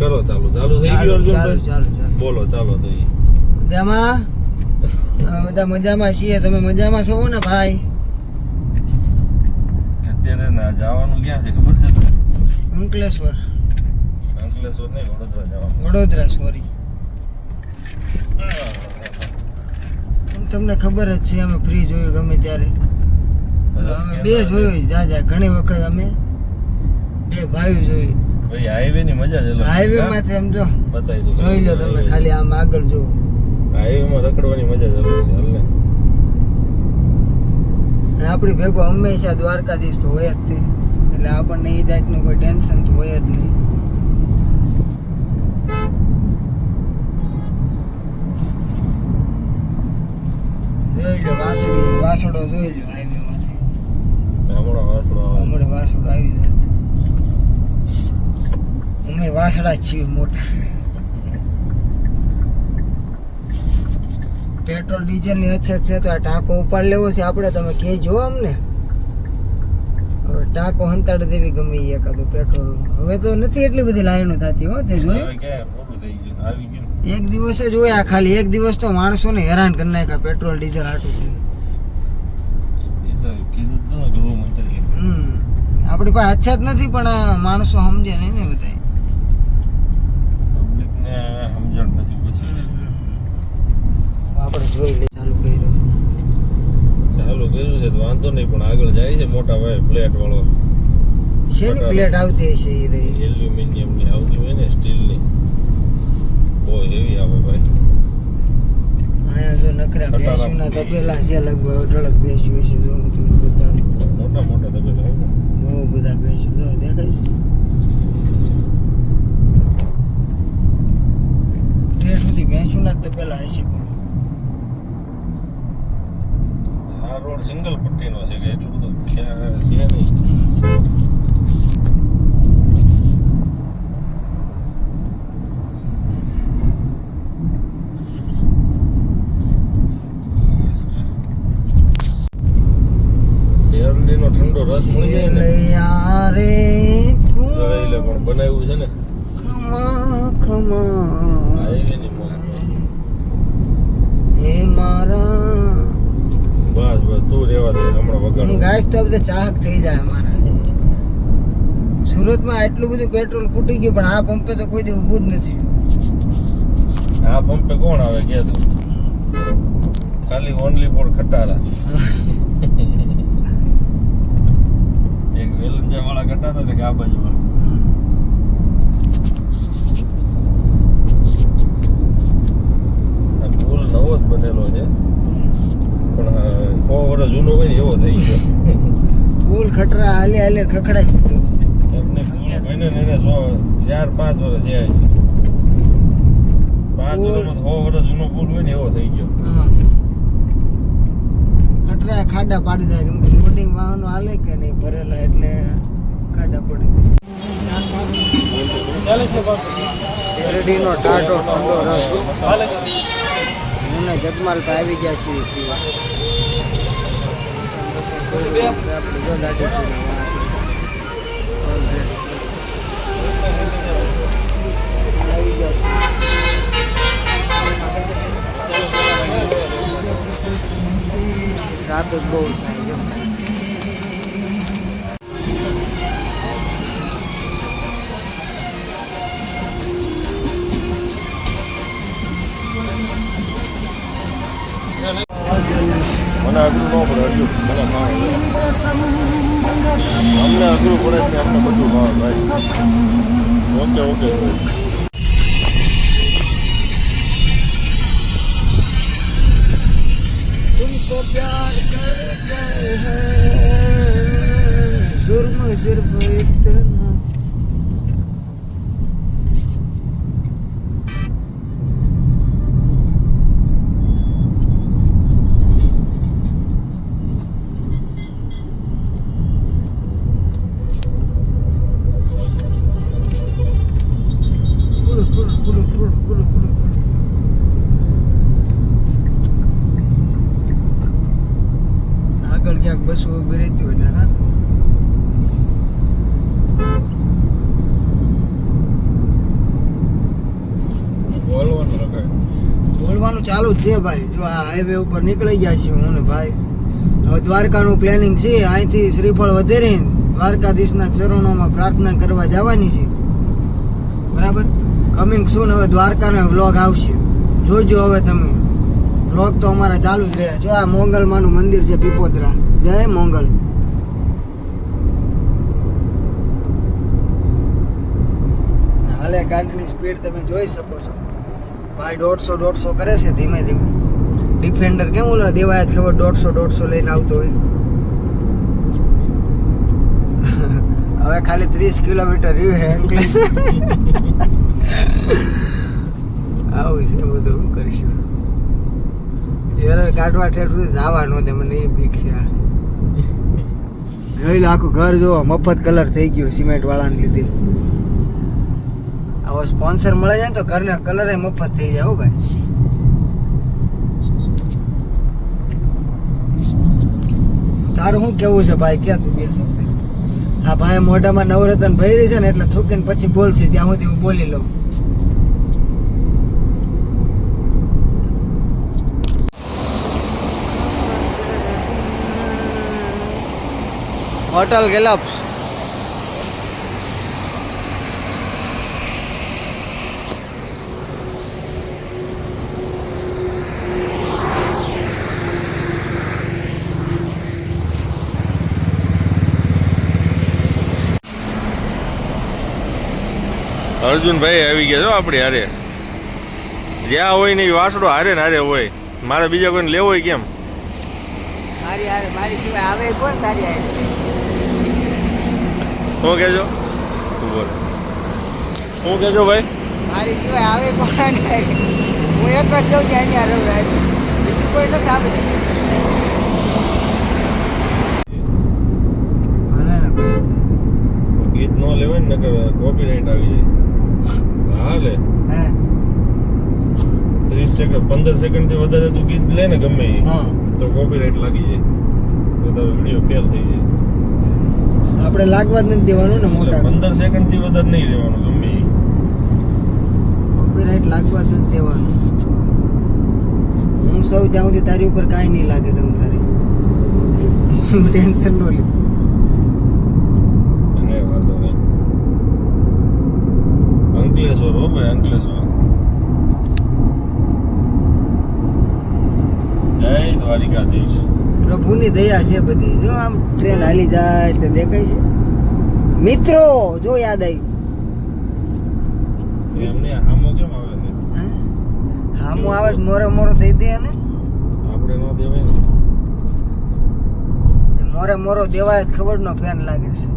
કરો ચાલુ થઈ ગયું અર્જુનભાઈ? ચાલુ બોલો ચાલો તો ઈ. મજામાં? બધા મજામાં છીએ. તમે મજામાં છો ને ભાઈ? અત્યારે ના જવાનું ક્યાં છે ખબર છે તમને? અંકલેશ્વર નહીં, વડોદરા જવાનું. વડોદરા, સોરી. તમને ખબર જ છે અમે ફ્રી જોયું ગમે ત્યારે. અમે બે જોયું જાજા ઘણી વખત અમે બે ભાઈઓ જોયું. ભાઈ હાઈવે ની મજા જ અલગ. હાઈવે માં સમજો બતાવી દઉં, જોઈ લો તમે ખાલી આમ આગળ જો. હાઈવે માં રખડવાની મજા જ અલગ છે. હાલ ને આપણી ભેગો હંમેશા દ્વારકાધીશ તો હોય જ તે, એટલે આપણને એ જાતનું કોઈ ટેન્શન તો હોય જ નહીં. જોઈ લો વાસડો જોઈ લો હાઈવે માંથી. હમણાં વાસડો આવી જાય. અમે વાસડા જ છીએ મોટા. પેટ્રોલ ડીઝલ ની અછત છે તો આ ટાંકો ઉપાડ લેવો છે આપણે. તમે કહેજો અમને. હવે ટાંકો હંતાડી દેવી ગમે એકાદું પેટ્રોલ. હવે તો નથી એટલી બધી લાઈનો થતી હો. તે જોયું એક દિવસ જ જોયા ખાલી. એક દિવસ તો માણસોને હેરાન કરી નાખ્યા પેટ્રોલ ડીઝલ હાટું છે. આપણી પાસે અછત નથી પણ આ માણસો સમજે નહીં ને બધા. આપણે જોઈ લે. ચાલુ કર્યું છે તો વાંધો નહીં, પણ આગળ જાય છે મોટા ભાઈ પ્લેટ વાળો. શેની પ્લેટ આવતી હશે એ રહી? એલ્યુમિનિયમ ની આવતી હોય ને, સ્ટીલ ની. બહુ હેવી આવે ભાઈ. અહીંયા જો નકરા ભેંસુના તબેલા છે લગભગ અઢળક ભેંસું છે. જો હું તમને બતાડું. મોટા તબેલા હોય ને, બહુ બધા ભેંસું જો દેખાય છે. ઢેર સુધી ભેંસુના તબેલા હશે. આ રોડ સિંગલ પટ્ટીનો છે કે એટલું બધું ખ્યાલ છે નહીં. શેરડીનો ઠંડો રસ મળી જાય ને યારે એટલે પણ બનાવ્યું છે ને ખમા ખમા હાઈવે ની મોજ. હે મારા બસ તું રેવા દે, હમણાં વગાડ. ગાઈસ તો બધા ચાહક થઈ જાય અમારા. સુરતમાં આટલું બધું પેટ્રોલ ખૂટી ગયું પણ આ પંપે તો કોઈ દી ઊભું જ નથી. આ પંપે કોણ આવે કે તું? ખાલી ઓનલી ફોર ખટારા. એક વેલંજા વાળા ખટારા ને કે આ બાજુ વાળા. આ પુલ નવો જ બનેલો છે પણ 100 વર્ષ જૂનો હોય ને એવો થઈ ગયો. પુલ ખટરા હાલે ખખડાઈ દીધો છે. એમને પુલ બને ને એને 4-5 વર્ષ થયા છે. 5 વર્ષમાં 100 વર્ષ જૂનો પુલ હોય ને એવો થઈ ગયો. ખટરા ખાડા પાડી જાય કેમ કે લોડિંગ વાહનો હાલે કે નહીં ભરેલા એટલે ખાડા પડી. શેરડીનો ટાટો ઠંડો રસ. મને જગમાલ આવી ગયા છીએ પીવા. આપણે જો દાઢી આવી ગયા. ટ્રાફિક બહુ છે. મને અઘરું ન પડે હજુ મને ભાવે. અમને અઘરું પડે છે, અમને બધું ભાવે ભાઈ. ઓકે तुमको प्यार करते हैं जुर्म सिर्फ इतना. આગળ ક્યાંક બસો ઉભી રહેતી હોય એટલે રાખો. ચાલુ જ છે ભાઈ. જો આ હાઈવે ઉપર નીકળી ગયા છીએ હું ને ભાઈ. હવે દ્વારકાનું પ્લાનિંગ છે. અહીંથી શ્રીફળ વધેરી દ્વારકાધીશના ચરણોમાં પ્રાર્થના કરવા જવાની છે. બરાબર. કમિંગ સૂન હવે દ્વારકાનો વ્લોગ આવશે. જોજો હવે તમે. વ્લોગ તો અમારા ચાલુ જ રહે. જો આ મોંગલમાનું મંદિર છે પીપોદરા. જય મોંગલ. હાલે ગાડીની સ્પીડ તમે જોઈ શકો છો ભાઈ. 150 કરે છે ધીમે ધીમે. ડિફેન્ડર કેમ ઓલો દેવાય ખબર 150 લઈને આવતો હોય. હવે ખાલી 30 કિલોમીટર રહ્યું છે અંકલેશ. આવું છે બધું. શું કરીશું? એરર કાઢવા ઠેઠું જવાનું તે મને એ બીક છે. જોઈ આખું ઘર જો મફત કલર થઈ ગયો સિમેન્ટ વાળાને લીધે. આવો સ્પોન્સર મળે જાય તો ઘરના કલર મફત થઈ જાય. હો ભાઈ. તારું શું કેવું છે ભાઈ? ક્યાં તું બેસે? હા ભાઈ મોઢામાં નવરત્ન ભરી છે ને એટલે થૂકીને પછી બોલશે. ત્યાં સુધી હું બોલી લઉં. હોટલ ગેલપ્સ. અર્જુનભાઈ આવી ગયા છો આપણે હારે. જ્યાં હોય ને એ વાસડો હારે ને હારે હોય. મારે બીજા કોઈને લેવો હોય કેમ? મારી સિવાય આવે કોણ તારી આવે? શું કહેજો? બોલ શું કહેજો ભાઈ? મારી સિવાય આવે કોણ? હું એક જ છું કે અહીંયા રહું. બીજું કોઈ નથી આવે. ગીત ન લેવાય ને નકર કોપીરાઈટ આવી જાય. હાલે 30 સેકન્ડ 15 સેકન્ડ થી વધારે તું ગીત લે ને ગમે એ તો કોપીરાઈટ લાગી જાય. તો તારો વિડીયો ફેલ થઈ જાય. આપણે લાગવા જ નથી દેવાનું ને મોટા. 15 સેકન્ડ થી વધારે નહીં રહેવાનું ગમે એ. કોપીરાઈટ લાગવા જ નથી દેવાનું. હું સૌ જ્યાં સુધી તારી ઉપર કાંઈ નહીં લાગે તમ તારે. ટેન્શન નો લે. વાંધો નહીં. અંકલેશ્વર હો ભાઈ અંકલેશ્વર. જય દ્વારિકાધીશ. પ્રભુની દયા છે બધી. જો આમ ટ્રેન હાલી જાય તો દેખાય છે. મિત્રો જો યાદ આવ્યું. એમને હામો કેમ આવે છે? હામો આવે મોરો મોરો દઈ દે ને. આપણે ન દેવાય ને. મોરે મોરો દેવાય ખબર નો ફેન લાગે છે.